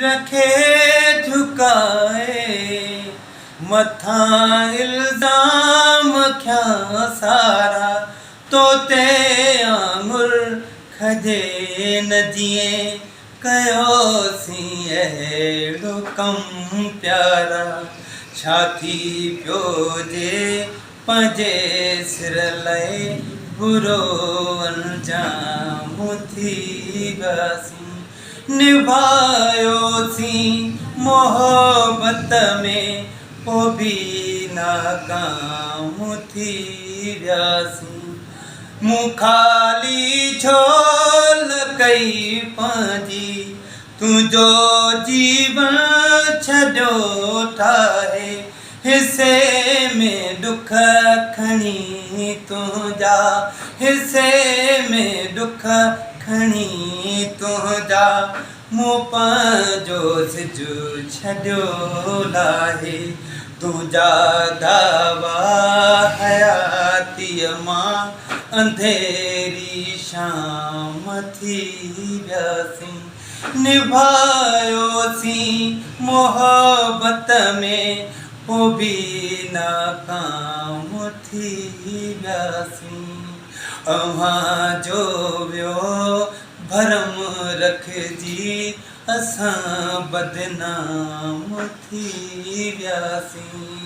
रखे झुकाए मथा इल्ज़ाम क्या सारा तो ते आंगुर खजे न जिए कयोसी अहिड़ो कम प्यारा छाती पियो जे पंहिंजे सिर लाइ बुरो अंजाम थी वियासीं निभायोसीं मोहब्बत में पोइ बि नाकाम थी वियासीं मूं ख़ाली झोल कई पंहिंजी तुंहिंजो जीवन छॾियो ठाहे हिसे में दुख खणी तुंहिंजा हिसे में दुख खणी तुंहिंजा मूं पंहिंजो सिजु छॾियो लाहे तुंहिंजा दावा हयातीअ मां अंधेरी शाम थी वियासीं निभायोसीं मोहब्बत में पोइ बि नाकाम थी वियासीं अव्हां जो वियो भरम रखजी असां बदनाम थी वियासीं।